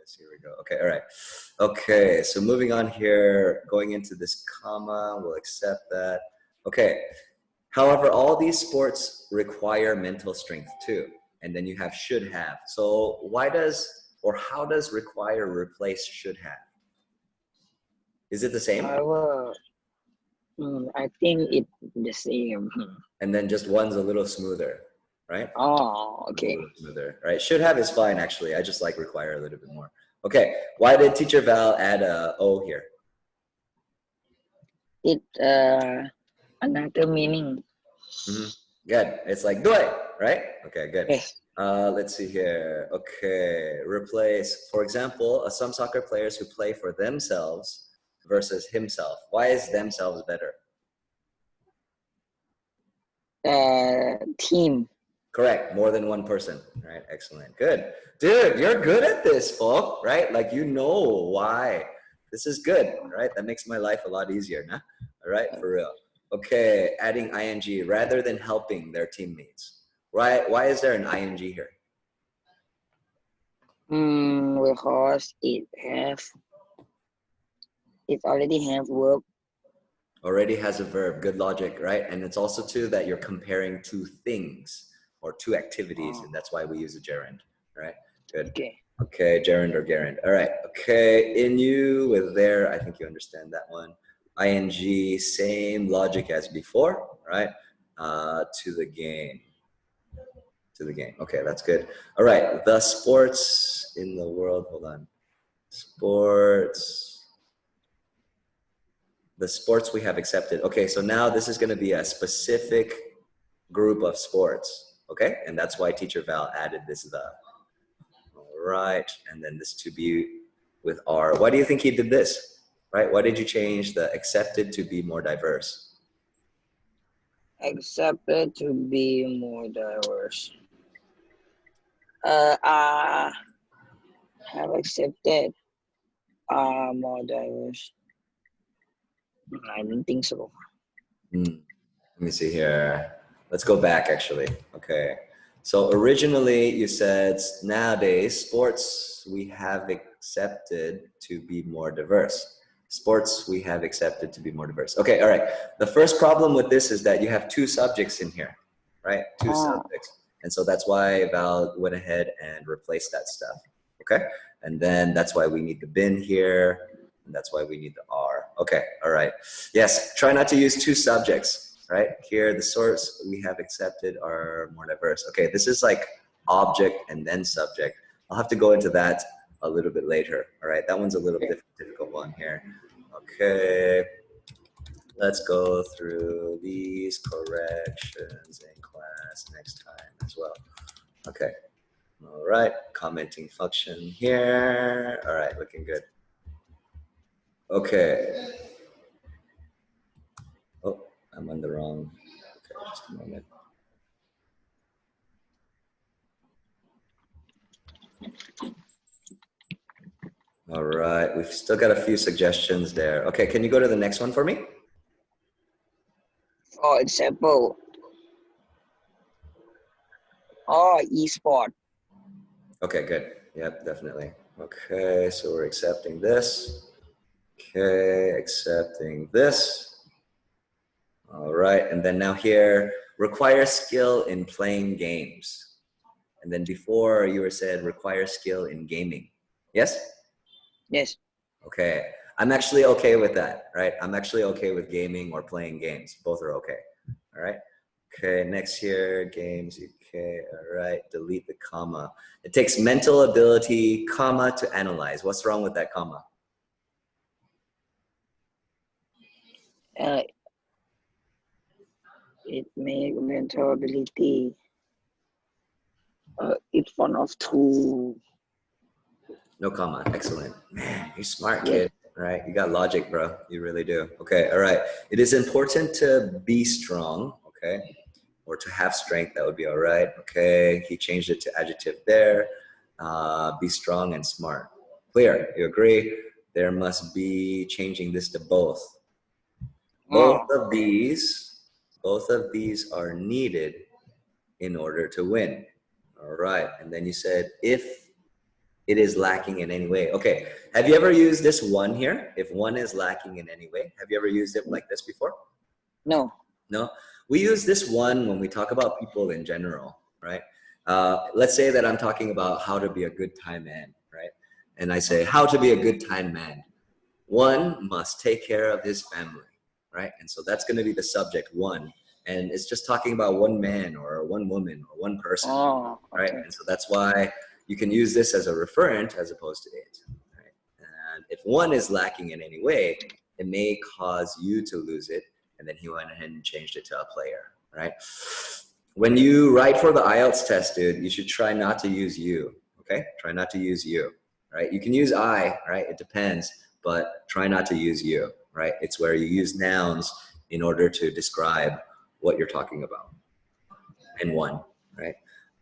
this. Here we go. Okay, all right. Okay, so moving on here, going into this comma, we'll accept that. Okay, however, all these sports require mental strength too. And then you have should have. So why does, or how does require replace should have? Is it the same? However, I think it's the same. And then just one's a little smoother, right? Oh, okay. Smoother, right? Should have is fine, actually. I just like require a little bit more. Okay, why did teacher Val add a O here? It another meaning. Good. It's like do it, right? Okay, good. Yes. Let's see here. Okay, replace. For example, some soccer players who play for themselves versus himself. Why is themselves better? Team. Correct. More than one person. Right. Excellent. Good. Dude, you're good at this, folk. Right? Like, you know why. This is good. Right? That makes my life a lot easier. Nah? All right. For real. Okay. Adding ing rather than helping their teammates. Right? Why is there an ing here? Because it already have verb. Already has a verb. Good logic, right? And it's also too that you're comparing two things or two activities, and that's why we use a gerund, right? Good. Okay. Okay, gerund or gerund. All right. Okay, in you with there, I think you understand that one. ing, same logic as before, right? To the game. To the game. Okay, that's good. All right, the sports in the world. Hold on. Sports. The sports we have accepted. Okay, so now this is going to be a specific group of sports. Okay, and that's why teacher Val added this the. All right, and then this to be with R. Why do you think he did this? Right? Why did you change the accepted to be more diverse? Accepted to be more diverse. Have accepted more diverse. I don't think so. Let me see here. Let's go back actually. Okay. So originally you said nowadays sports we have accepted to be more diverse. Sports we have accepted to be more diverse. Okay, all right. The first problem with this is that you have two subjects in here, right? Two subjects. And so that's why Val went ahead and replaced that stuff. Okay. And then that's why we need the bin here. And that's why we need the R. Okay, all right. Yes, try not to use two subjects, right? Here, the source we have accepted are more diverse. Okay, this is like object and then subject. I'll have to go into that a little bit later. All right, that one's a little difficult one here. Okay, let's go through these corrections in class next time as well. Okay, all right, commenting function here. All right, looking good. Okay. Oh, I'm on the wrong. Okay, just a moment. All right, we've still got a few suggestions there. Okay, can you go to the next one for me? For example, e-sport. Okay, good. Yep, definitely. Okay, so we're accepting this. Okay, accepting this. All right, and then now here, require skill in playing games. And then before you were said require skill in gaming. Yes? Yes. Okay, I'm actually okay with that, right? I'm actually okay with gaming or playing games. Both are okay, all right? Okay, next here, games, okay, all right, delete the comma. It takes mental ability, comma, to analyze. What's wrong with that comma? It makes mental ability. It's one of two. No comma. Excellent. Man, you're smart, kid. All right, you got logic, bro. You really do. Okay, all right. It is important to be strong, okay? Or to have strength, that would be all right. Okay, he changed it to adjective there. Be strong and smart. Clear, you agree? There must be changing this to both. Both of these are needed in order to win. All right, and then you said if it is lacking in any way. Okay, have you ever used this one here? If one is lacking in any way, have you ever used it like this before? No. No? We use this one when we talk about people in general, right? Let's say that I'm talking about how to be a good time man, right? And I say, how to be a good time man. One must take care of his family, right? And so that's going to be the subject, one. And it's just talking about one man or one woman or one person, Oh, okay. right? And so that's why you can use this as a referent as opposed to it, right? And if one is lacking in any way, it may cause you to lose it. And then he went ahead and changed it to a player, right? When you write for the Ielts test, dude, you should try not to use you, okay? Try not to use you, right? You can use I, right? It depends, but try not to use you, right? It's where you use nouns in order to describe what you're talking about. And one, right?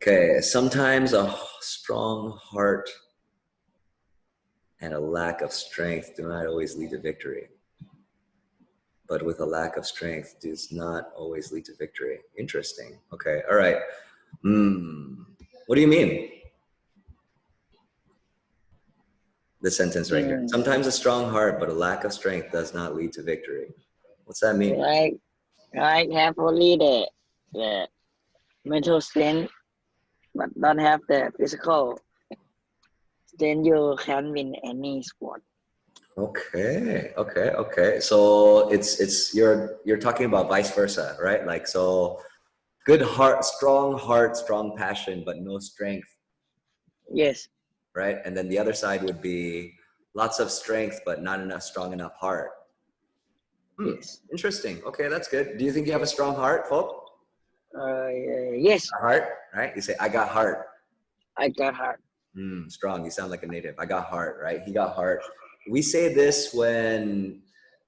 Okay, sometimes a strong heart and a lack of strength do not always lead to victory. But with a lack of strength does not always lead to victory. Interesting. Okay, all right. What do you mean? The sentence right here. Sometimes a strong heart, but a lack of strength does not lead to victory. What's that mean? Like have only the mental strength, but don't have the physical. Then you can win any sport. Okay. So it's you're talking about vice versa, right? Like, so good heart, strong passion, but no strength. Yes. Right? And then the other side would be lots of strength, but not enough strong enough heart. Yes. Interesting. Okay, that's good. Do you think you have a strong heart, folk? Yes. A heart, right? You say, I got heart. I got heart. Strong. You sound like a native. I got heart, right? He got heart. We say this when,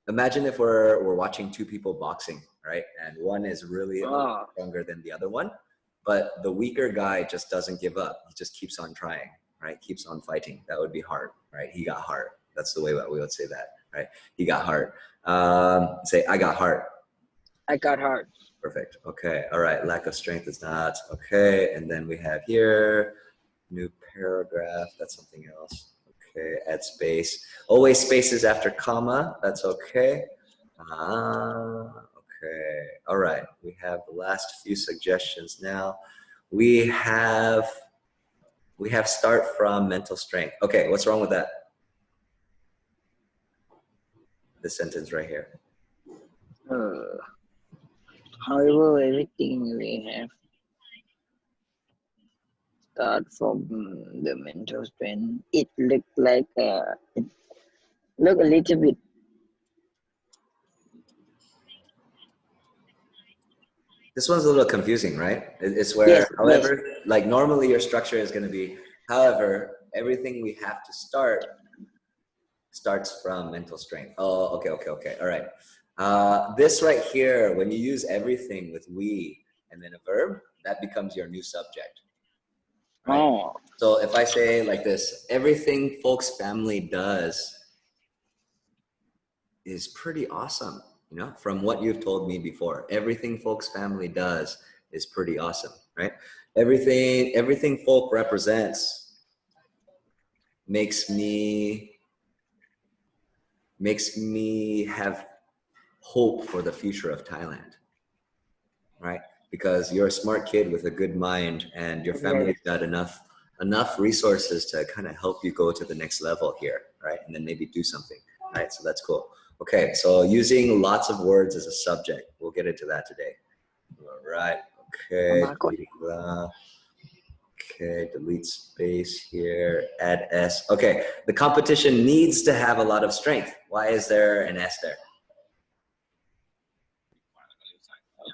imagine if we're watching two people boxing, right? And one is really stronger than the other one, but the weaker guy just doesn't give up. He just keeps on trying, right? Keeps on fighting. That would be heart, right? He got heart. That's the way that we would say that, right? He got heart. Say, I got heart. I got heart. Perfect. Okay. All right. Lack of strength is not. Okay. And then we have here, new paragraph. That's something else. Okay. Add space. Always spaces after comma. That's okay. Okay. All right. We have the last few suggestions now. We have start from mental strength. Okay. What's wrong with that? The sentence right here. However, everything we have start from the mental strength. It look like it look a little bit. This one's a little confusing, right? It's where, Yes, however, like normally your structure is going to be, however, everything we have to start starts from mental strength. Oh, okay. All right. This right here, when you use everything with we and then a verb, that becomes your new subject. Right? Oh. So if I say like this, everything folks' family does is pretty awesome. You know, from what you've told me before, everything folks' family does is pretty awesome, right? Everything folk represents makes me have hope for the future of Thailand, right? Because you're a smart kid with a good mind and your family's got enough resources to kind of help you go to the next level here, right? And then maybe do something, right? So that's cool. Okay, so using lots of words as a subject. We'll get into that today. All right, okay. Okay, delete space here, add S. Okay, the competition needs to have a lot of strength. Why is there an S there?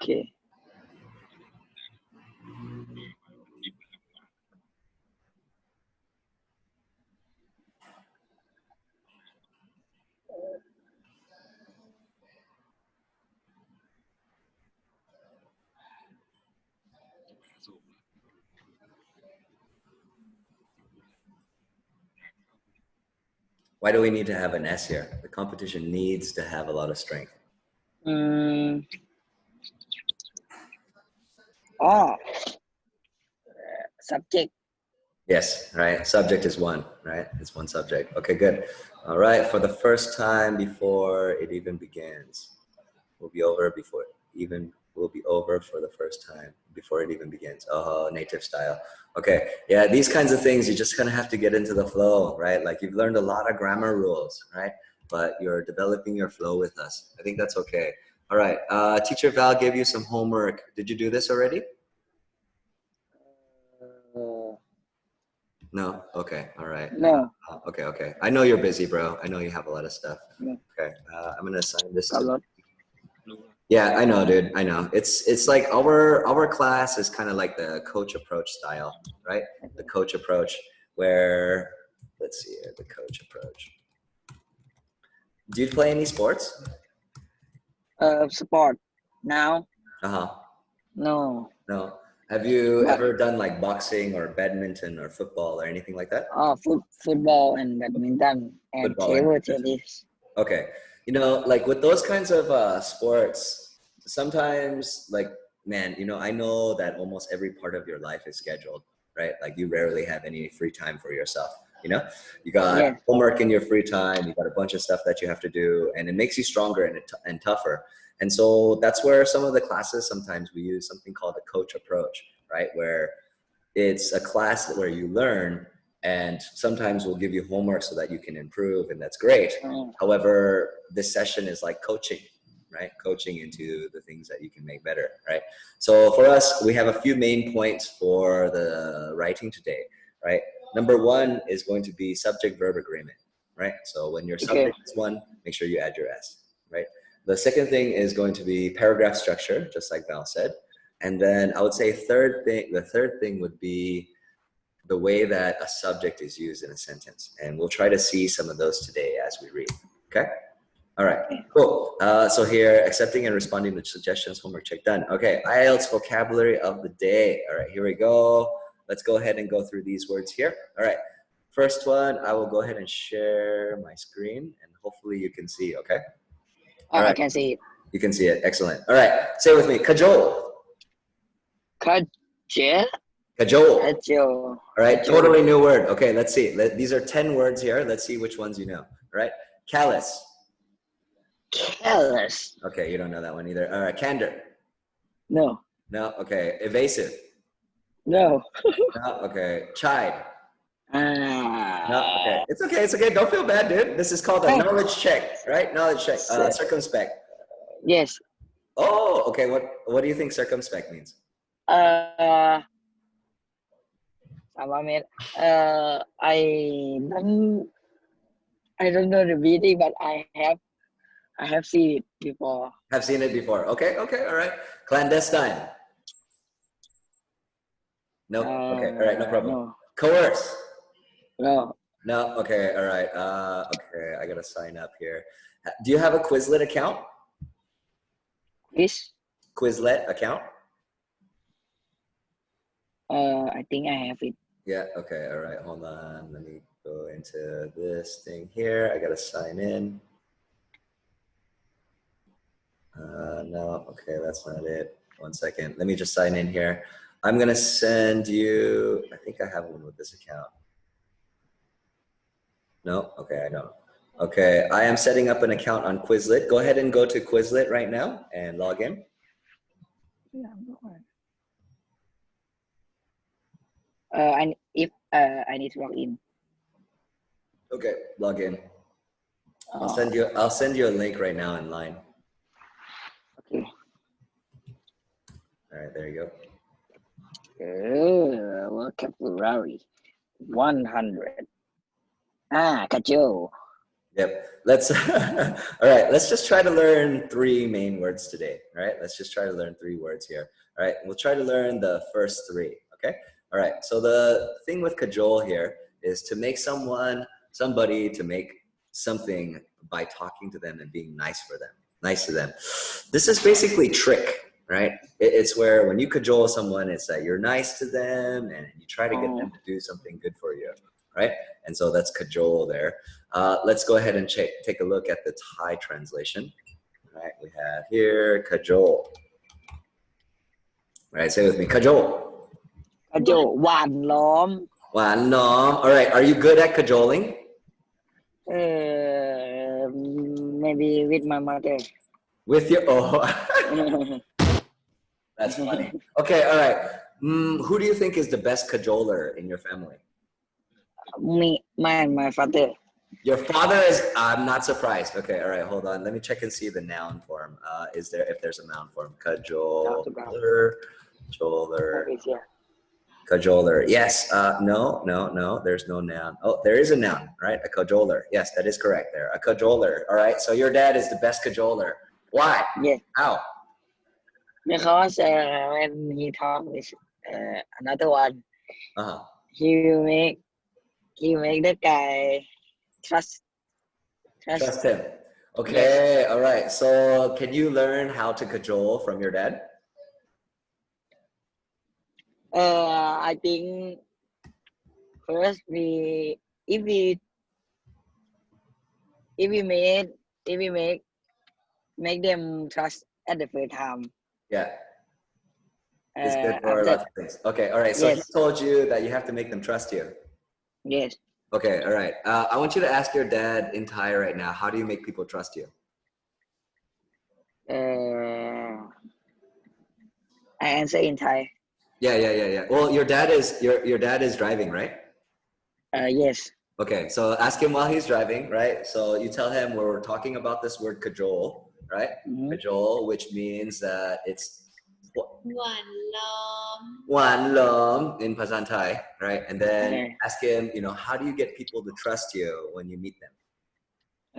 Okay. Why do we need to have an S here? The competition needs to have a lot of strength. Subject. Yes, right. Subject is one, right? It's one subject. Okay, good. All right. For the first time before it even begins. Will be over before even will be over for the first time before it even begins. Oh, native style. Okay. Yeah, these kinds of things you just kind of have to get into the flow, right? Like you've learned a lot of grammar rules, right? But you're developing your flow with us. I think that's okay. All right. Teacher Val gave you some homework. Did you do this already? No. Okay. All right. No. Okay. Okay. I know you're busy, bro. I know you have a lot of stuff. No. Okay. I'm gonna assign this A to. lot. Yeah, I know, dude. I know. It's like our class is kind of like the coach approach style, right? The coach approach where let's see here, the coach approach. Do you play any sports? Sport. Now? Uh-huh. No. No. Have you But ever done like boxing or badminton or football or anything like that? football and badminton and Football and table badminton. tennis. Okay. You know, like with those kinds of sports, sometimes like, man, you know, I know that almost every part of your life is scheduled, right? Like you rarely have any free time for yourself, you know? You got Yes. homework in your free time, you got a bunch of stuff that you have to do, and it makes you stronger and tougher. And so that's where some of the classes, sometimes we use something called the coach approach, right? Where it's a class where you learn and sometimes we'll give you homework so that you can improve, and that's great. However, this session is like coaching, right? Coaching into the things that you can make better, right? So for us, we have a few main points for the writing today, right? Number one is going to be subject-verb agreement, right? So when your subject is one, make sure you add your S, right? The second thing is going to be paragraph structure, just like Val said. And then I would say the third thing would be the way that a subject is used in a sentence. And we'll try to see some of those today as we read, okay? All right, cool. So here, accepting and responding to suggestions, homework check done. Okay, Ielts vocabulary of the day. All right, here we go. Let's go ahead and go through these words here. All right, first one, I will go ahead and share my screen and hopefully you can see, okay? All right. I can see it. You can see it, excellent. All right, say it with me, cajole. Cajole. Cajole. Cajole. All right, totally new word. Okay, let's see. These are 10 words here. Let's see which ones you know. All right, callous. Callous. Okay, you don't know that one either. All right, candor. No. No, okay. Evasive. No. No, okay. Chide. No, okay. Ah. It's okay, it's okay. Don't feel bad, dude. This is called a knowledge check, right? Knowledge check. Circumspect. Yes. Oh, okay. What do you think circumspect means? I don't know the meaning, but I have seen it before. Have seen it before. Okay, okay, all right. Clandestine. No. Okay, all right, no problem. No. Coerce. No. No. Okay, all right. Okay, I gotta sign up here. Do you have a Quizlet account? Quizlet account? I think I have it. Yeah, okay, all right, hold on. Let me go into this thing here. I gotta sign in. No, okay, that's not it. 1 second. Let me just sign in here. I'm gonna send you, I think I have one with this account. No? Okay, I don't. Okay, I am setting up an account on Quizlet. Go ahead and go to Quizlet right now and log in. I need to log in. Okay, log in. I'll send you a link right now in line. Okay. All right, there you go. Vocabulary 100. Cajole. Yep. Let's all right, let's just try to learn 3 main words today. All right, let's just try to learn 3 words here. All right, we'll try to learn the first 3. Okay. All right. So the thing with cajole here is to make somebody to make something by talking to them and being nice to them. This is basically trick, right? It's where when you cajole someone, it's that you're nice to them and you try to get them to do something good for you, right? And so that's cajole there. Let's go ahead and take a look at the Thai translation. All right, we have here cajole. All right, say with me, cajole. Cajole, หว่านล้อม Wan nom. All right. Are you good at cajoling? Maybe with my mother. With your that's funny. Okay. All right. Who do you think is the best cajoler in your family? Me, my father. Your father is. I'm not surprised. Okay. All right. Hold on. Let me check and see the noun form. Is there if there's a noun form? Cajoler. Cajoler. Cajoler. Yes. No. There's no noun. Oh, there is a noun, right? A cajoler. Yes, that is correct there. A cajoler. All right. So your dad is the best cajoler. Why? Yes. How? Because when he talk with another one, Uh-huh. he make the guy trust. Trust him. Okay. Yes. All right. So can you learn how to cajole from your dad? I think first if we make them trust at the first time. Yeah. It's good for After lots of things. Okay. All right. So he yes, told you that you have to make them trust you. yes. Okay. All right. I want you to ask your dad in Thai right now. How do you make people trust you? I answer in Thai. Yeah. Well, your dad is driving, right? Yes. Okay, so ask him while he's driving, right? So you tell him we're talking about this word cajole, right? Cajole, which means that it's one lom in Pasan Thai, right? And then ask him, how do you get people to trust you when you meet them?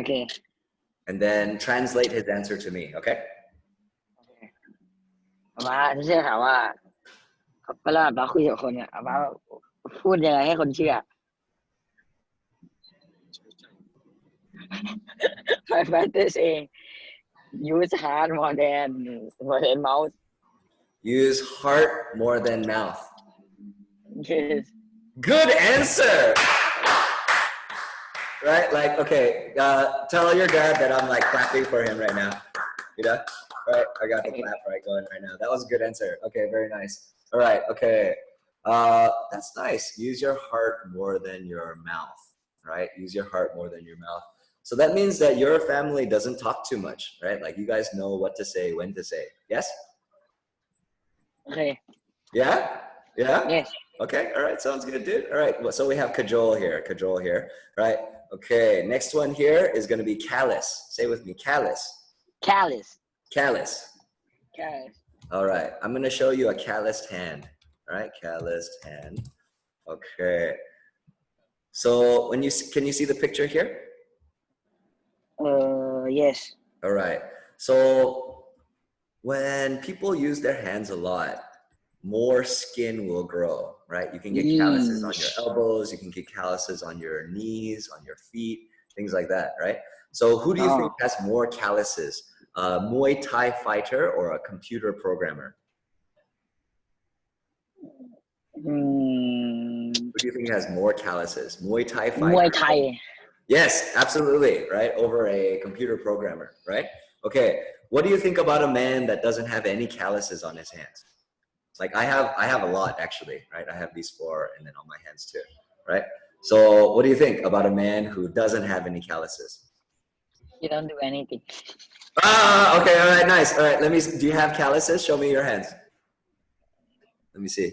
Okay. And then translate his answer to me, okay? ป้าจะเชื่อถามว่าเวลาป้าคุยกับคนเนี่ยป้าพูดยังไงให้คนเชื่อ My father say use heart more than mouth. Use heart more than mouth. Yes. Good answer! Right? Like, okay, tell your dad that I'm like clapping for him right now. Right? I got the clap right going right now. That was a good answer. Okay, very nice. All right, okay. That's nice. Use your heart more than your mouth, right? Use your heart more than your mouth. So that means that your family doesn't talk too much, right? Like you guys know what to say, when to say. Yes? Okay. Yeah? Yes. Okay, all right, sounds good, dude. All right, so we have cajole here, right? Okay, next one here is gonna be callous. Say with me, callous. Callous. All right, I'm gonna show you a calloused hand. All right, calloused hand. Okay. So can you see the picture here? Yes. All right. So when people use their hands a lot, more skin will grow, right? You can get calluses on your elbows, you can get calluses on your knees, on your feet, things like that, right? So who do you think has more calluses? A Muay Thai fighter or a computer programmer? Who do you think has more calluses? Muay Thai fighter? Muay Thai. Yes, absolutely, right? Over a computer programmer, right? Okay, what do you think about a man that doesn't have any calluses on his hands? Like I have a lot actually, right? I have these 4 and then on my hands too, right? So what do you think about a man who doesn't have any calluses? You don't do anything. Okay, all right, nice. All right, do you have calluses? Show me your hands. Let me see.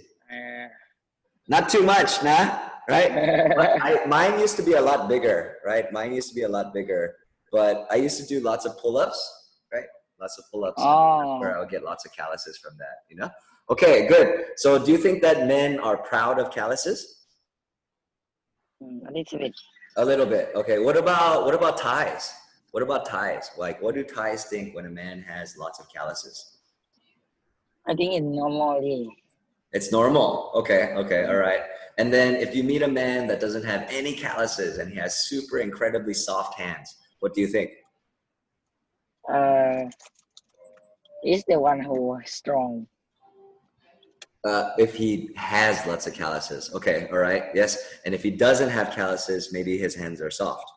Not too much, nah? Right? Mine used to be a lot bigger, right? But I used to do lots of pull-ups, right? Lots of pull-ups where I would get lots of calluses from that, Okay, good. So do you think that men are proud of calluses? A little bit. A little bit. Okay, what about ties? Like, what do Thais think when a man has lots of calluses? I think it's normal. It's normal. Okay, all right. And then if you meet a man that doesn't have any calluses and he has super incredibly soft hands, what do you think? He's the one who is strong. If he has lots of calluses. Okay, all right, yes. And if he doesn't have calluses, maybe his hands are soft.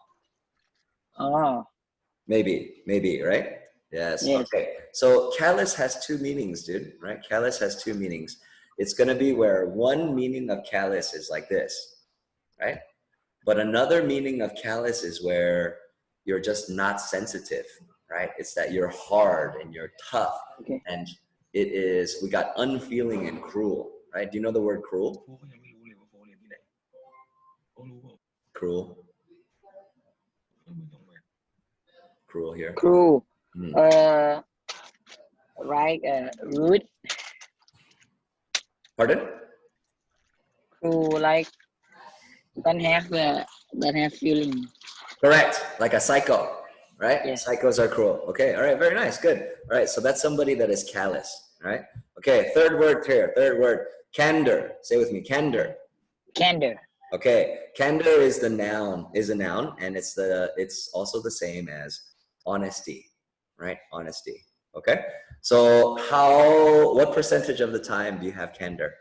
Maybe, right? Yes. Okay. So callous has 2 meanings, dude, right? Callous has 2 meanings. It's going to be where one meaning of callous is like this. right? But another meaning of callous is where you're just not sensitive, right? It's that you're hard and you're tough. Okay. And it is, we got unfeeling and cruel, right? Do you know the word cruel? Cruel. Cruel here. Cruel. Hmm. Right. Rude. Pardon? Cruel, like don't have feeling. Correct. Like a psycho, right? Yes. Psychos are cruel. Okay. All right. Very nice. Good. All right. So that's somebody that is callous, right? Okay. Third word here. Third word. Candor. Say with me. Candor. Candor. Okay. Candor is the noun. Is a noun, and it's also the same as honesty, right? Honesty. Okay. So what percentage of the time do you have candor?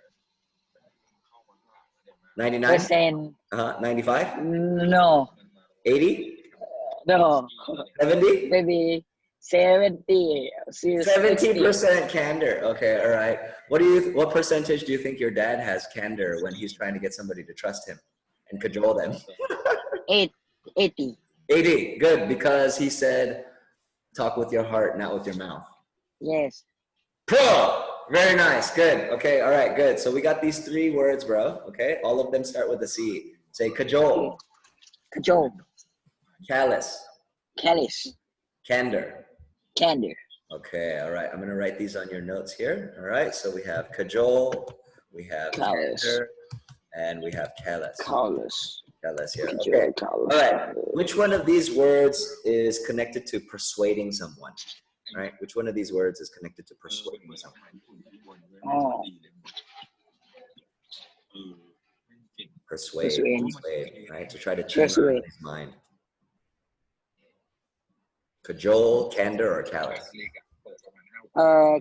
99? 95? No. 80? No. 70? Maybe 70. 70% candor. Okay, all right. What percentage do you think your dad has candor when he's trying to get somebody to trust him and cajole them? 80. 80. Good, because he said, talk with your heart, not with your mouth. Yes. Pro! Very nice. Good. Okay, all right, good. So we got these 3 words, bro. Okay, all of them start with a C. Say cajole. Cajole. Callous. Callous. Candor. Candor. Okay, all right. I'm going to write these on your notes here. All right, so we have cajole, we have Callous. candor, and we have callous. Callous. Callous here. Cajole, Okay. callous. All right. Which one of these words is connected to persuading someone? Right? Which one of these words is connected to persuading someone? Oh. Persuade, right? To try to change Persuade. his mind. Cajole, candor, or callous?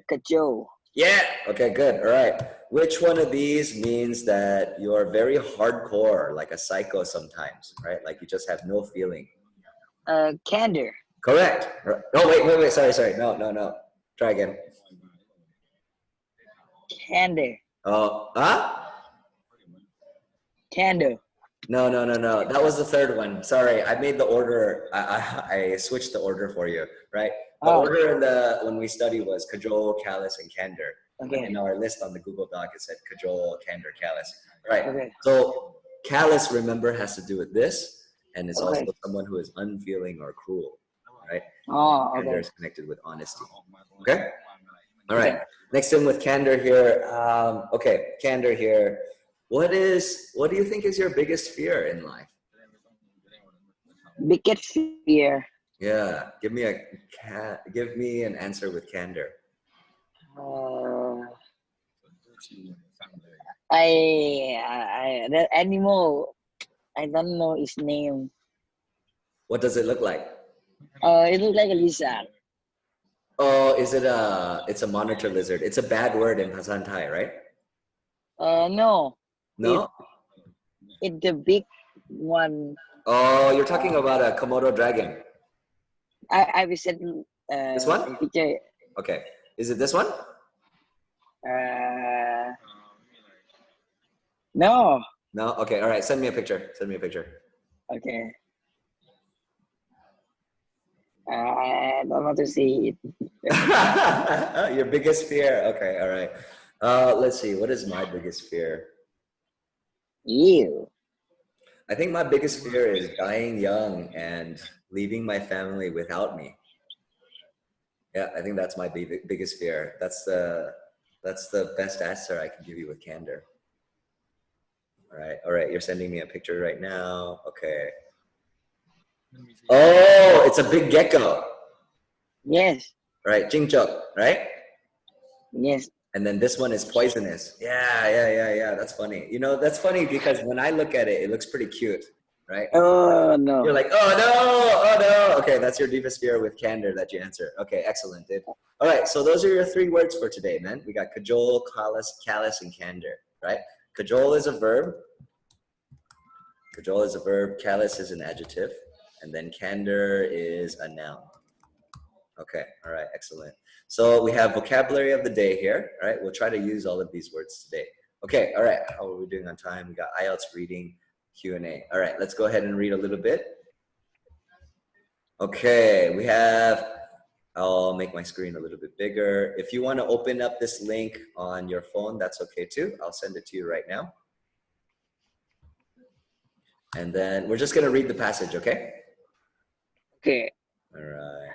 Cajole. Yeah. Okay, good. All right. Which one of these means that you're very hardcore, like a psycho sometimes, right? Like you just have no feeling. Candor. Correct. No, wait. Sorry. No. Try again. Candor. Huh? Candor. No. That was the third one. Sorry, I made the order. I switched the order for you, right? The order when we study was cajole, callous, and candor. Okay. In our list on the Google Doc, it said cajole, candor, callous. Right. Okay. So callous, remember, has to do with this, and it's Okay. also someone who is unfeeling or cruel, right? Oh, Candor okay. is connected with honesty. Okay. All right. Next in with candor here. Okay, candor here. What do you think is your biggest fear in life? Biggest fear. Yeah, give me an answer with candor. The animal. I don't know its name. What does it look like? It looks like a lizard. Oh, it's a monitor lizard. It's a bad word in Pasan Thai, right? No. No? It's the big one. Oh, you're talking about a Komodo dragon. I will send This one? picture. Okay. Is it this one? No. No? Okay, all right. Send me a picture. Okay. I don't want to see it. Your biggest fear. Okay, all right. Let's see. What is my biggest fear? You. I think my biggest fear is dying young and leaving my family without me. Yeah, I think that's my biggest fear. That's the best answer I can give you with candor. All right. You're sending me a picture right now. Okay. Oh, it's a big gecko. Yes. Right, Jingchok, right? Yes. And then this one is poisonous. Yeah. That's funny. You know, that's funny because when I look at it, it looks pretty cute, right? Oh no. You're like, oh no. Okay, that's your deepest fear with candor that you answer. Okay, excellent, dude. All right, so those are your 3 words for today, man. We got cajole, callous, and candor, right? Cajole is a verb. Callous is an adjective. And then candor is a noun. Okay, all right, excellent. So we have vocabulary of the day here, all right? We'll try to use all of these words today. Okay, all right, how are we doing on time? We got Ielts reading. Q&A. All right, let's go ahead and read a little bit. Okay, we have, I'll make my screen a little bit bigger. If you want to open up this link on your phone, that's okay too. I'll send it to you right now. And then we're just going to read the passage, okay? Okay. All right.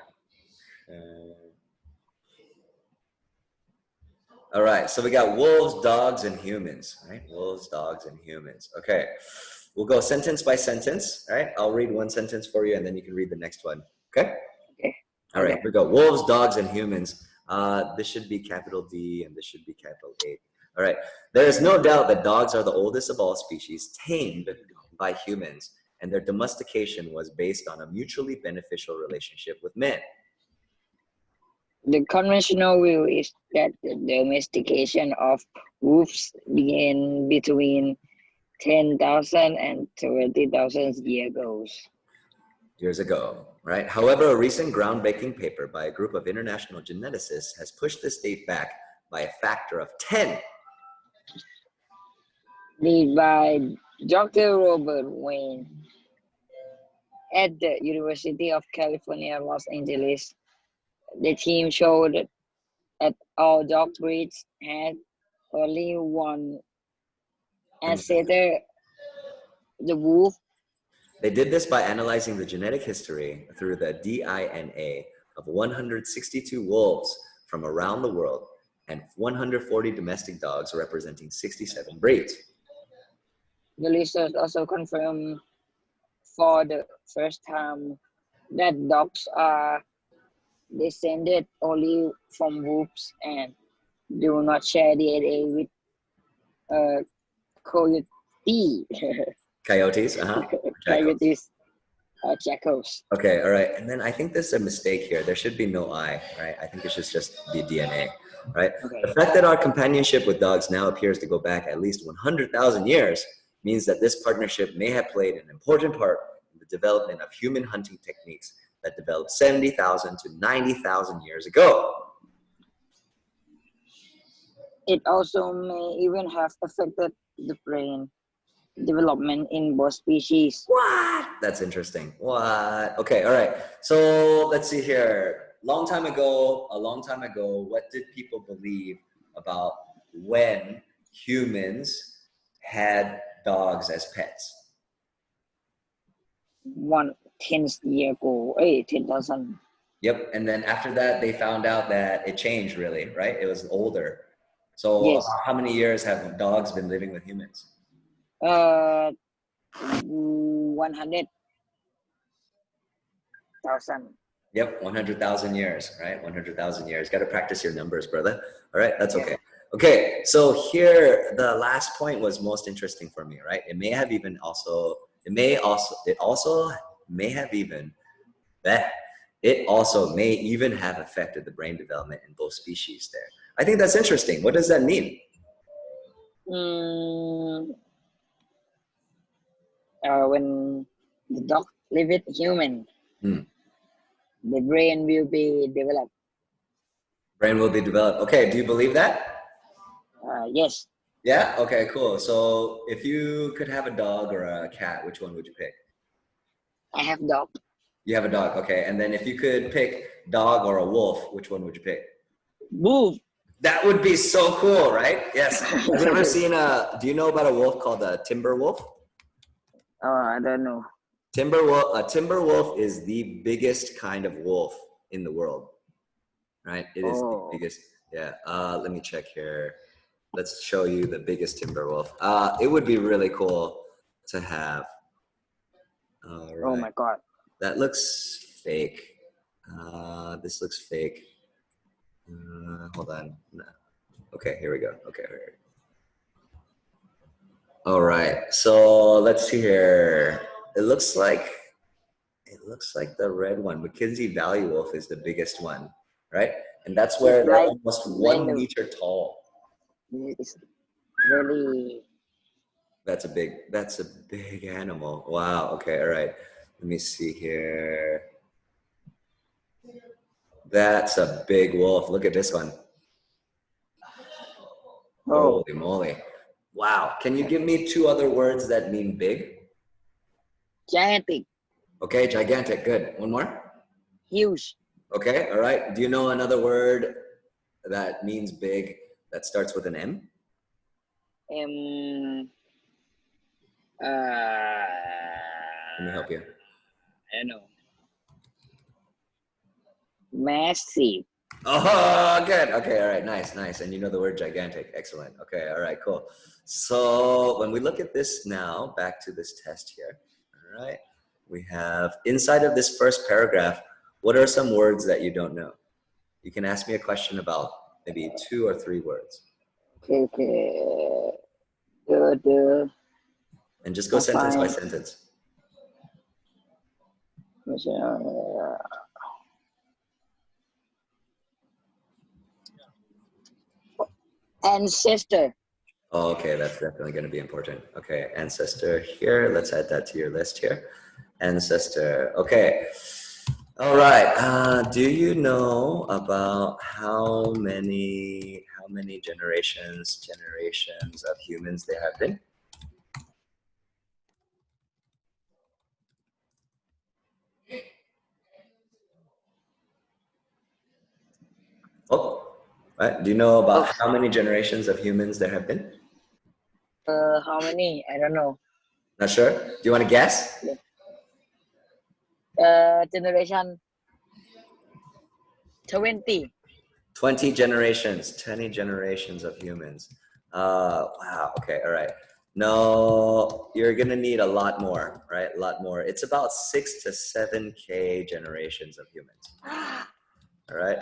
All right, so we got wolves, dogs, and humans, right? Wolves, dogs, and humans. Okay, we'll go sentence by sentence, all right? I'll read one sentence for you, and then you can read the next one, okay? Okay. All right, here we go. Wolves, dogs, and humans. This should be capital D, and this should be capital A. All right, there is no doubt that dogs are the oldest of all species tamed by humans, and their domestication was based on a mutually beneficial relationship with men. The conventional view is that the domestication of wolves began between 10,000 and 20,000 years ago, right? However, a recent groundbreaking paper by a group of international geneticists has pushed this date back by a factor of 10. Led by Dr. Robert Wayne at the University of California, Los Angeles. The team showed that all dog breeds had only one ancestor, the wolf. They did this by analyzing the genetic history through the DNA of 162 wolves from around the world and 140 domestic dogs representing 67 breeds. The research also confirmed for the first time that dogs are descended only from wolves and do not share DNA with coyote. Coyotes, Coyotes, jackals. Okay, all right. And then I think there's a mistake here. There should be no I, right? I think it should just be DNA, right? Okay. The fact that our companionship with dogs now appears to go back at least 100,000 years means that this partnership may have played an important part in the development of human hunting techniques that developed 70,000 to 90,000 years ago. It also may even have affected the brain development in both species. What? That's interesting. What? Okay, all right. So let's see here. A long time ago, what did people believe about when humans had dogs as pets? 10,000 years ago, 10,000. Yep, and then after that, they found out that it changed really, right? It was older. So Yes. how many years have dogs been living with humans? 100,000. Yep, 100,000 years, right? 100,000 years. Got to practice your numbers, brother. All right, that's okay. Okay, so here the last point was most interesting for me, right? It also may even have affected the brain development in both species there. I think that's interesting. What does that mean? When the dog live with human, the brain will be developed. Brain will be developed. Okay, do you believe that? Yes. Yeah? Okay, cool. So if you could have a dog or a cat, which one would you pick? I have dog. You have a dog, okay. And then if you could pick dog or a wolf, which one would you pick? Wolf. That would be so cool, right? Yes. Have you ever seen do you know about a wolf called a timber wolf? I don't know. A timber wolf is the biggest kind of wolf in the world, right? It is the biggest. Yeah. Let me check here. Let's show you the biggest timber wolf. It would be really cool to have. Right. Oh my God. That looks fake. This looks fake. Hold on. No. Okay, here we go. Okay. All right. So let's see here. It looks like the red one. McKinsey Valley wolf is the biggest one, right? And that's where they're almost 1 meter tall. It's really. That's a big animal. Wow. Okay. All right. Let me see here. That's a big wolf. Look at this one. Holy moly. Wow. Can you give me 2 other words that mean big? gigantic, Okay, gigantic. Good. One more. huge, Okay. All right. Do you know another word that means big that starts with an M? uh, Let me help you. I don't know, massive. Oh, good. Okay. All right. Nice. Nice. And you know the word gigantic. Excellent. Okay. All right. Cool. So when we look at this now, back to this test here. All right. We have inside of this first paragraph, what are some words that you don't know? You can ask me a question about maybe 2 or 3 words. Okay. The And just go sentence by sentence. ancestor. Oh, okay, that's definitely going to be important. Okay, ancestor here. Let's add that to your list here. Ancestor. Okay. All right. Do you know about how many generations of humans there have been? Oh, right. Do you know about how many generations of humans there have been? How many? I don't know. Not sure. Do you want to guess? Generation 20. 20 generations of humans. Wow. Okay. All right. No, you're going to need a lot more, right? A lot more. It's about 6 to 7K generations of humans. All right.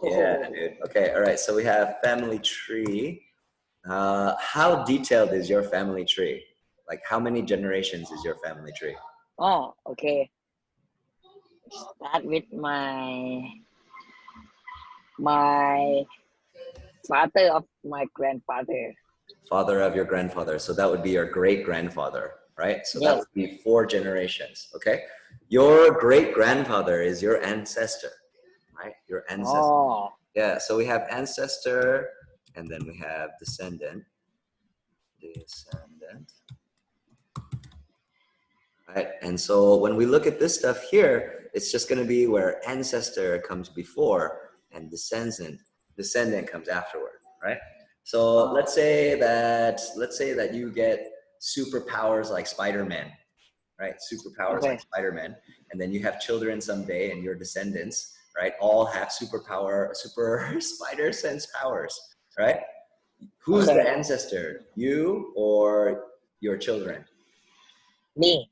Yeah, dude. Okay. All right. So we have family tree. How detailed is your family tree? Like how many generations is your family tree? Oh, okay. Start with my father of my grandfather. Father of your grandfather. So that would be your great grandfather, right? So that Yes. would be 4 generations. Okay. Your great grandfather is your ancestor, right? Your ancestor. Oh, Yeah. So we have ancestor, and then we have descendant. Right. And so when we look at this stuff here, it's just going to be where ancestor comes before and descendant comes afterward, right? So let's say that you get superpowers like Spider-Man, right? Superpowers like Spider-Man, and then you have children someday, and your descendants, right, all have super spider sense powers, right? Who's the ancestor? You or your children? me.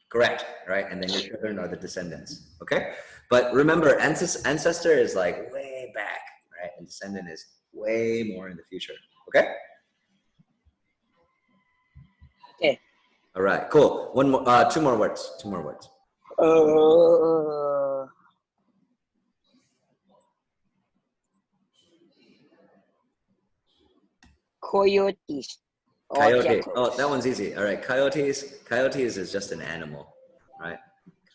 Correct, right? And then your children are the descendants, okay? But remember, ancestor is like way back, right? And descendant is way more in the future, okay? Okay. All right, cool. One more, 2 more words. 2 more words. Coyotes. Coyote. Oh, that one's easy. All right, coyotes. Coyotes is just an animal, right?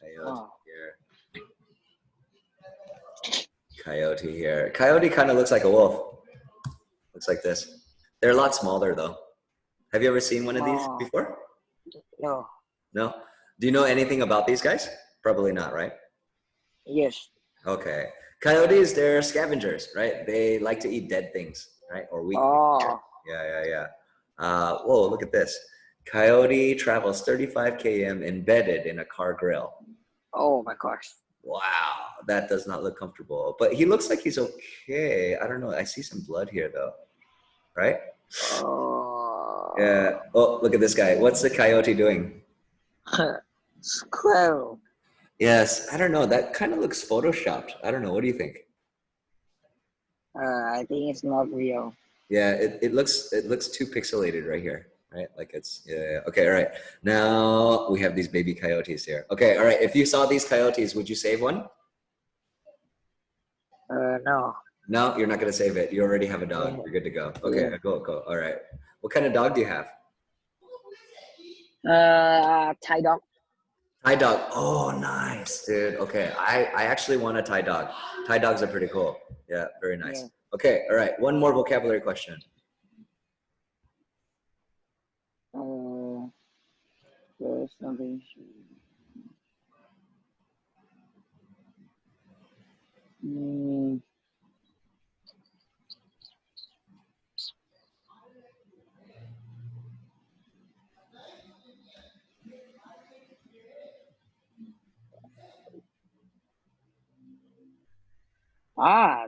Coyote here. Coyote here. Coyote kind of looks like a wolf. Looks like this. They're a lot smaller though. Have you ever seen one of these before? No. No? Do you know anything about these guys? Probably not, right? Yes. Okay. Coyotes, they're scavengers, right? They like to eat dead things, right? Or weak things. Yeah. Whoa, look at this. Coyote travels 35 km embedded in a car grill. Oh my gosh. Wow, that does not look comfortable. But he looks like he's okay. I don't know. I see some blood here though, right? Yeah. Oh, look at this guy. What's the coyote doing? Squirrel. Yes, I don't know. That kind of looks photoshopped. I don't know. What do you think? I think it's not real. Yeah, it looks too pixelated right here, right? Like it's yeah. Okay, all right. Now we have these baby coyotes here. Okay, all right. If you saw these coyotes, would you save one? No. No, you're not gonna save it. You already have a dog. You're good to go. Okay, go. All right. What kind of dog do you have? Thai dog. Thai dog. Oh, nice, dude. Okay, I actually want a Thai dog. Thai dogs are pretty cool. Yeah, very nice. Yeah. Okay, all right. One more vocabulary question. There's something. Mm,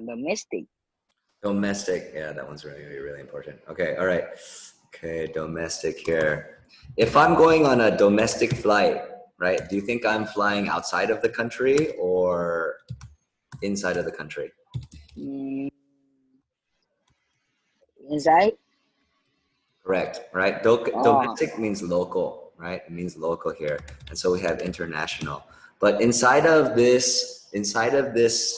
domestic. Domestic. Yeah, that one's really, really important. Okay, all right. Okay, domestic here. If I'm going on a domestic flight, right, do you think I'm flying outside of the country or inside of the country? Mm, inside. Correct, right? Oh, Domestic means local, right? It means local here. And so we have international. But inside of this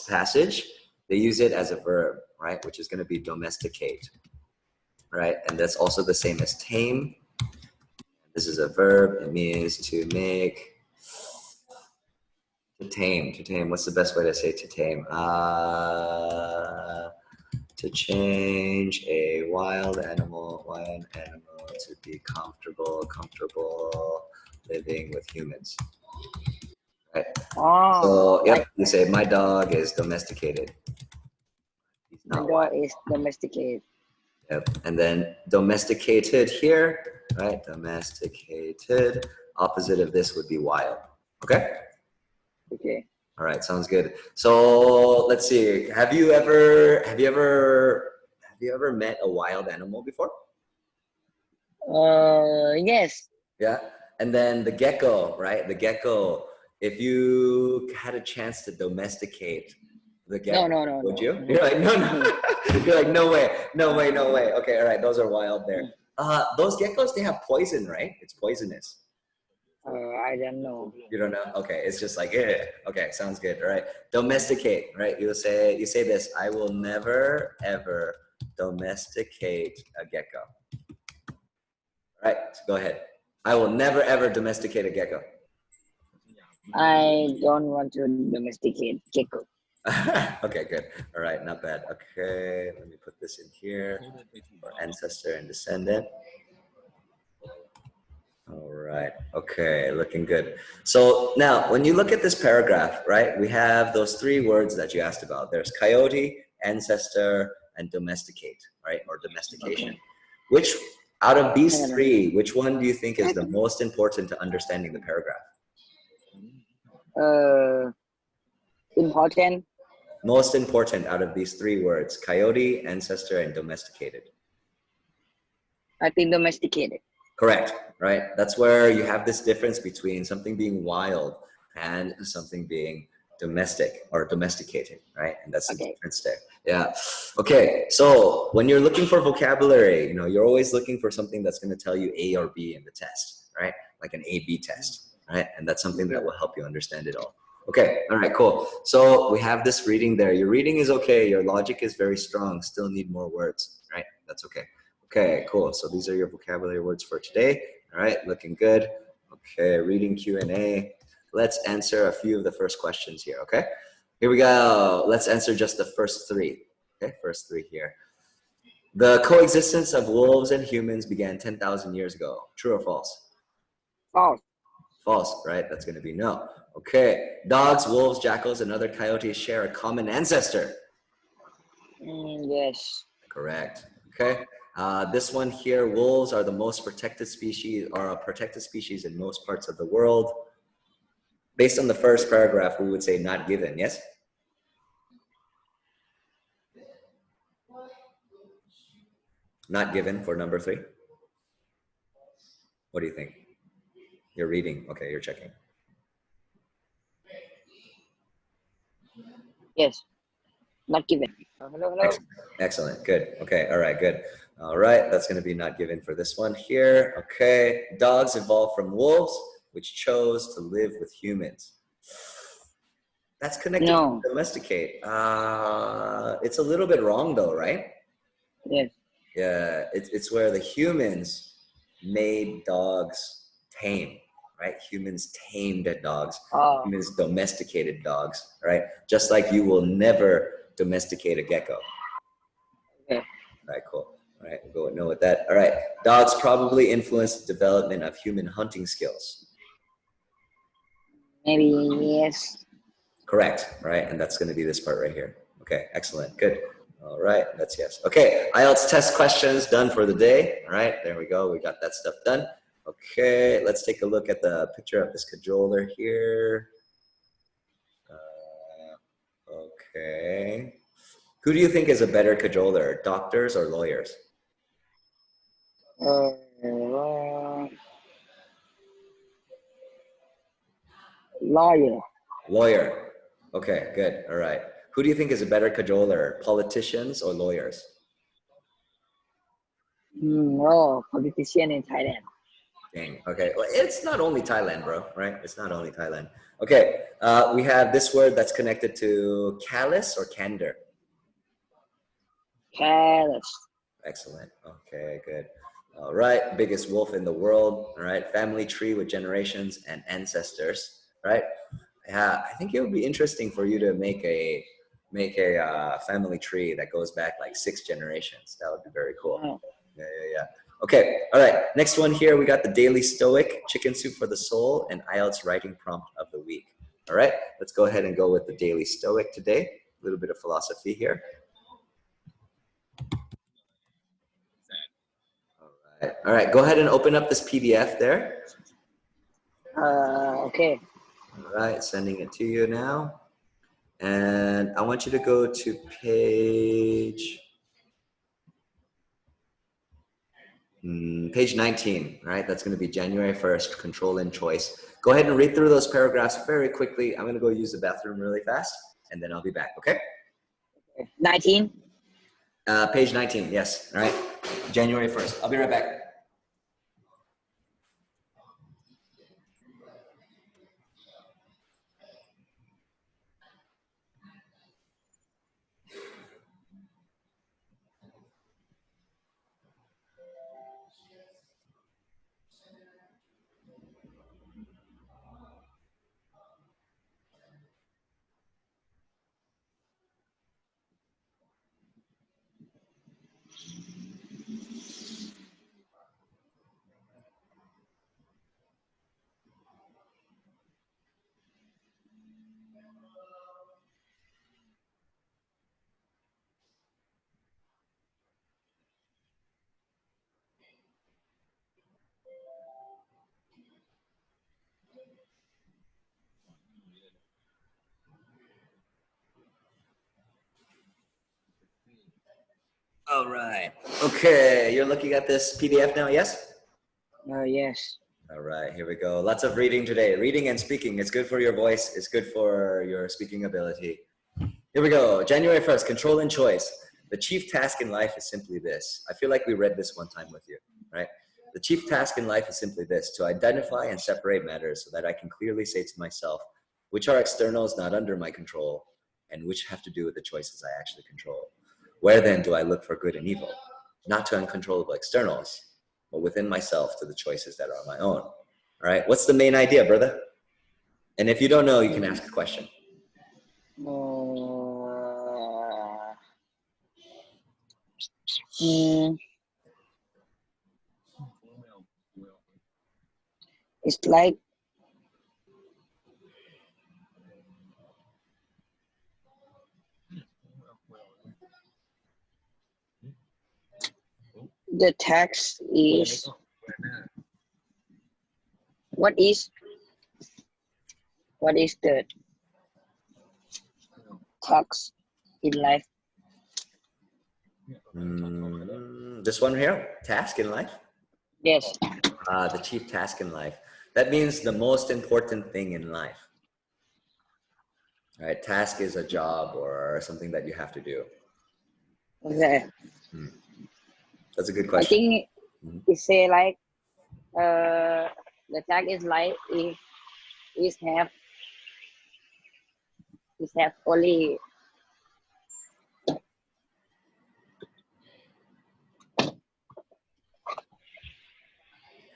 passage, they use it as a verb, right? Which is going to be domesticate, right? And that's also the same as tame. This is a verb. It means to make, to tame, to tame. What's the best way to say to tame? To change a wild animal to be comfortable living with humans. Right. So, like yep, you say my dog is domesticated. He's my not dog wild. is domesticated. Yep. And then domesticated here, right? Domesticated. Opposite of this would be wild. Okay. Okay. All right, sounds good. So let's see. Have you ever met a wild animal before? Yes. Yeah. And then the gecko, right? The gecko. If you had a chance to domesticate the gecko, No. would you? You're like, no, no. You're like, no way, no way, no way. Okay, all right, those are wild there. Those geckos, they have poison, right? It's poisonous. I don't know. You don't know? Okay, it's just like, eh. Okay, sounds good. All right, domesticate, right? You say this. I will never ever domesticate a gecko. All right, so go ahead. I will never ever domesticate a gecko. I don't want to domesticate gecko. Okay, good. All right, not bad. Okay, let me put this in here for ancestor and descendant. All right. Okay, looking good. So now, when you look at this paragraph, right, we have those three words that you asked about. There's coyote, ancestor, and domesticate, right, or domestication. Which, out of these three, which one do you think is the most important to understanding the paragraph? Important. Most important out of these three words: coyote, ancestor, and domesticated. I think domesticated. Correct, right? That's where you have this difference between something being wild and something being domestic or domesticated, right? And that's the difference there. Yeah. Okay. So when you're looking for vocabulary, you're always looking for something that's going to tell you A or B in the test, right? Like an A/B test, right? And that's something that will help you understand it all. Okay. All right, cool. So we have this reading there. Your reading is okay. Your logic is very strong. Still need more words, right? That's okay. Okay, cool. So these are your vocabulary words for today. All right, looking good. Okay, reading Q&A. Let's answer a few of the first questions here, okay? Here we go. Let's answer just the first three. Okay, first three here. The coexistence of wolves and humans began 10,000 years ago. True or false? False. False, right? That's going to be no. Okay. Dogs, wolves, jackals, and other coyotes share a common ancestor. Yes. Correct. Okay. This one here, wolves are the most protected species, or a protected species in most parts of the world. Based on the first paragraph, we would say not given, yes? Not given for number 3. What do you think? You're reading. Okay, you're checking. Yes. Not given. Hello. Excellent. Good. Okay. All right. Good. All right. That's going to be not given for this one here. Okay. Dogs evolved from wolves, which chose to live with humans. That's connected to domesticate. It's a little bit wrong though, right? Yes. Yeah. It's where the humans made dogs tame, right? Humans tamed dogs. Humans domesticated dogs, right? Just like you will never domesticate a gecko. Okay. All right, cool. All right, we'll go with no with that. All right, dogs probably influenced the development of human hunting skills. Maybe yes. Correct, right? And that's going to be this part right here. Okay, excellent, good. All right, that's yes. Okay, IELTS test questions done for the day. All right, there we go. We got that stuff done. Okay, let's take a look at the picture of this cajoler here. Okay. Who do you think is a better cajoler, doctors or lawyers? Lawyer. Lawyer. Okay, good. All right. Who do you think is a better cajoler, politicians or lawyers? No, politician in Thailand. Dang. Okay. Well, it's not only Thailand, bro, right? It's not only Thailand. Okay. We have this word that's connected to callous or candor. Careless. Excellent. Okay, good. All right. Biggest wolf in the world. All right. Family tree with generations and ancestors. Right. Yeah. I think it would be interesting for you to make a family tree that goes back like 6 generations. That would be very cool. Yeah. Okay. All right. Next one here. We got the Daily Stoic, Chicken Soup for the Soul, and IELTS writing prompt of the week. All right. Let's go ahead and go with the Daily Stoic today. A little bit of philosophy here. All right, go ahead and open up this PDF there. Okay. All right, sending it to you now. And I want you to go to page 19, right? That's going to be January 1st, control and choice. Go ahead and read through those paragraphs very quickly. I'm going to go use the bathroom really fast, and then I'll be back, okay? 19? Page 19, yes, all right? January 1st. I'll be right back. All right. Okay, you're looking at this PDF now, yes? Yes. All right, here we go. Lots of reading today. Reading and speaking. It's good for your voice. It's good for your speaking ability. Here we go. January 1st, control and choice. The chief task in life is simply this. I feel like we read this one time with you, right? The chief task in life is simply this, to identify and separate matters so that I can clearly say to myself, which are externals not under my control and which have to do with the choices I actually control. Where then do I look for good and evil? Not to uncontrollable externals, but within myself to the choices that are my own. All right, what's the main idea, brother? And if you don't know, you can ask a question. It's like the tax is what is the tax in life? This one here, task in life? Yes. The chief task in life. That means the most important thing in life. All right, task is a job or something that you have to do. Okay. That's a good I question. think it say like the tax is like is have only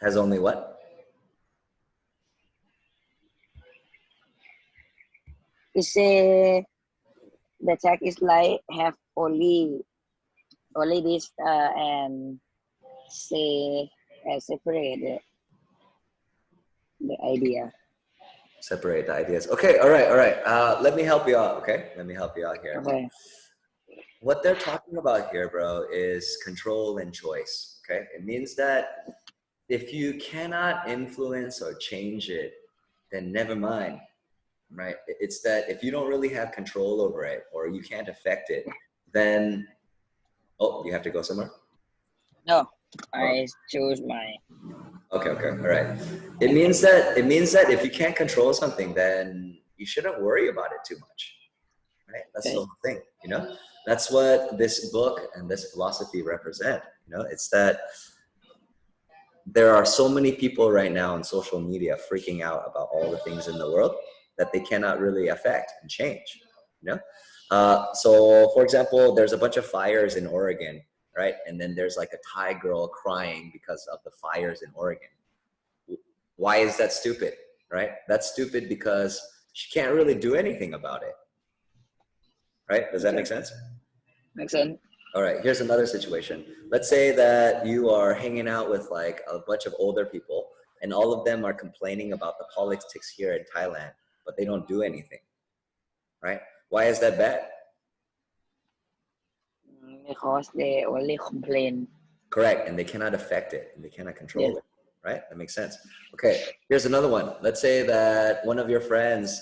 Has only what? it say the tax is like have only this and say separate the idea. Separate the ideas. Okay, all right. Let me help you out, okay? Let me help you out here. Okay. What they're talking about here, bro, is control and choice, okay? It means that if you cannot influence or change it, then never mind, right? It's that if you don't really have control over it or you can't affect it, then, oh, you have to go somewhere? No, Oh. I choose my. Okay, all right. It means that if you can't control something, then you shouldn't worry about it too much, right? That's the whole thing, you know? That's what this book and this philosophy represent, you know? It's that there are so many people right now on social media freaking out about all the things in the world that they cannot really affect and change, you know? So for example, there's a bunch of fires in Oregon, right? And then there's like a Thai girl crying because of the fires in Oregon. Why is that stupid, right? That's stupid because she can't really do anything about it, right? Does that make sense? Makes sense. All right, here's another situation. Let's say that you are hanging out with like a bunch of older people and all of them are complaining about the politics here in Thailand, but they don't do anything, right? Why is that bad? Because they only complain. Correct, and they cannot affect it and they cannot control it, right? That makes sense. Okay, here's another one. Let's say that one of your friends,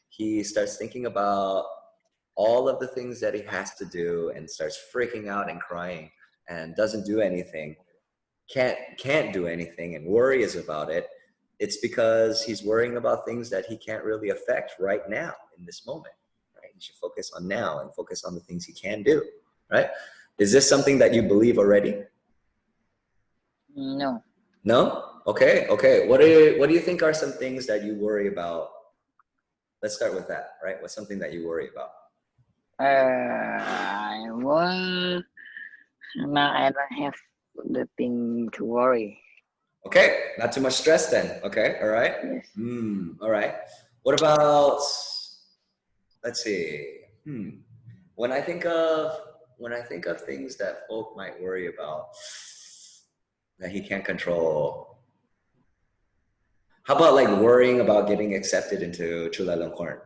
he starts thinking about all of the things that he has to do and starts freaking out and crying and doesn't do anything, can't do anything and worries about it. It's because he's worrying about things that he can't really affect right now in this moment, right? You should focus on now and focus on the things he can do, right? Is this something that you believe already? No. No? Okay. What do you think are some things that you worry about? Let's start with that, right? What's something that you worry about? I want. Now I don't have the thing to worry. Okay, not too much stress then. Okay, all right. Yes. All right. What about? Let's see. When I think of things that folk might worry about that he can't control, how about like worrying about getting accepted into Chulalongkorn?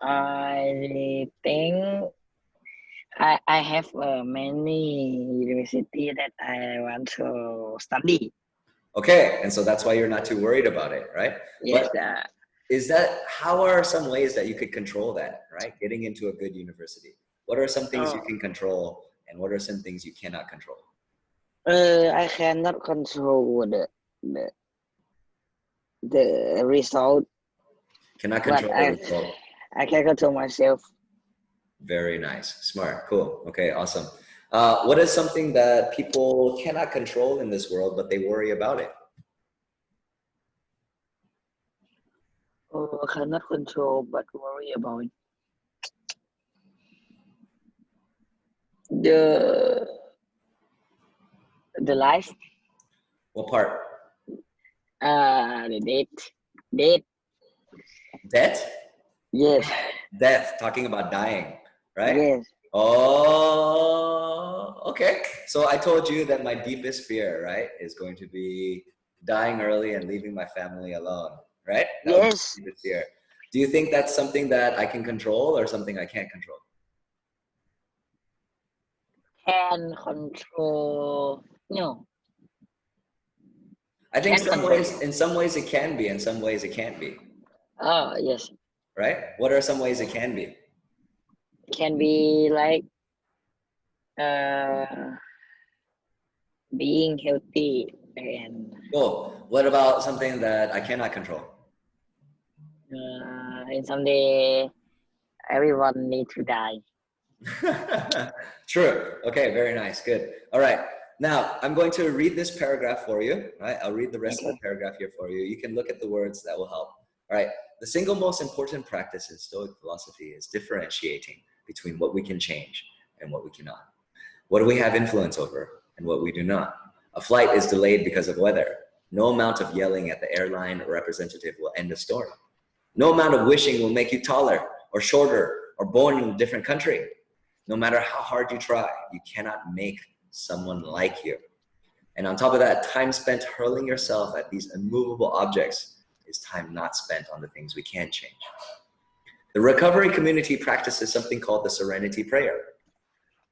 I think I have many university that I want to study. Okay, and so that's why you're not too worried about it, right? Yes. But how are some ways that you could control that, right? Getting into a good university. What are some things you can control and what are some things you cannot control? I cannot control the result. Cannot control the result. I can control myself. Very nice. Smart. Cool. Okay, awesome. What is something that people cannot control in this world, but they worry about it? Cannot control, but worry about the life. What part? The date. Death? Yes. Death, talking about dying, right? Yes. Oh, okay. So I told you that my deepest fear, right, is going to be dying early and leaving my family alone, right? That Yes. deepest fear. Do you think that's something that I can control or something I can't control? Can control. No. I think in some ways it can be, in some ways it can't be. Oh, yes. Right? What are some ways it can be? It can be like being healthy and Cool. What about something that I cannot control? in someday everyone need to die. True. Okay, very nice. Good. All right. Now, I'm going to read this paragraph for you. Right? I'll read the rest of the paragraph here for you. You can look at the words that will help. All right. The single most important practice in Stoic philosophy is differentiating between what we can change and what we cannot. What do we have influence over and what we do not? A flight is delayed because of weather. No amount of yelling at the airline representative will end the storm. No amount of wishing will make you taller or shorter or born in a different country. No matter how hard you try, you cannot make someone like you. And on top of that, time spent hurling yourself at these immovable objects is time not spent on the things we can't change. The recovery community practices something called the Serenity Prayer.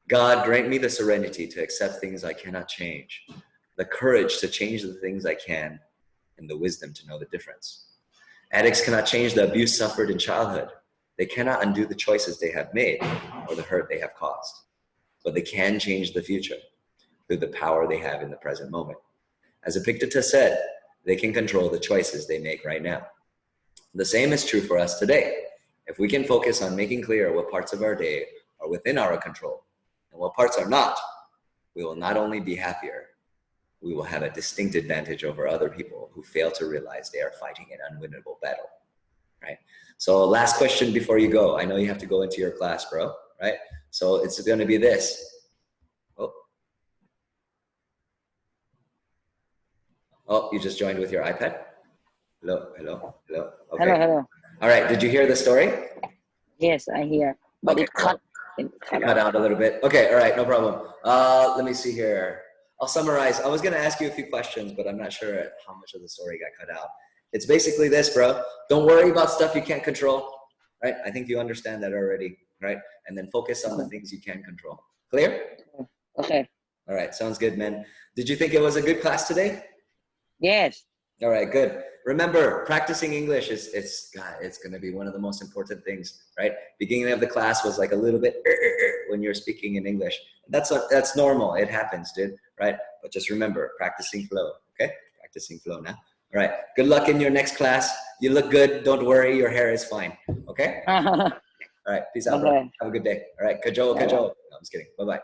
God, grant me the serenity to accept things I cannot change, the courage to change the things I can, and the wisdom to know the difference. Addicts cannot change the abuse suffered in childhood. They cannot undo the choices they have made or the hurt they have caused. But they can change the future through the power they have in the present moment. As Epictetus said, they can control the choices they make right now. The same is true for us today. If we can focus on making clear what parts of our day are within our control and what parts are not, we will not only be happier, we will have a distinct advantage over other people who fail to realize they are fighting an unwinnable battle, right? So last question before you go. I know you have to go into your class, bro, right? So it's going to be this. Oh, you just joined with your iPad? Hello. Okay. Hello. All right, did you hear the story? Yes, I hear. But Okay, it cut. It cut out a little bit. Okay, all right, no problem. Let me see here. I'll summarize. I was going to ask you a few questions, but I'm not sure how much of the story got cut out. It's basically this, bro. Don't worry about stuff you can't control, right? I think you understand that already, right? And then focus on the things you can control. Clear? Okay. All right, sounds good, man. Did you think it was a good class today? Yes. All right, good. Remember, practicing English it's going to be one of the most important things, right? Beginning of the class was like a little bit when you're speaking in English. That's normal. It happens, dude, right? But just remember, practicing flow, okay? Practicing flow now. All right. Good luck in your next class. You look good. Don't worry. Your hair is fine. Okay? All right. Peace out, bro. Have a good day. All right. Kajo. No, I'm just kidding. Bye-bye.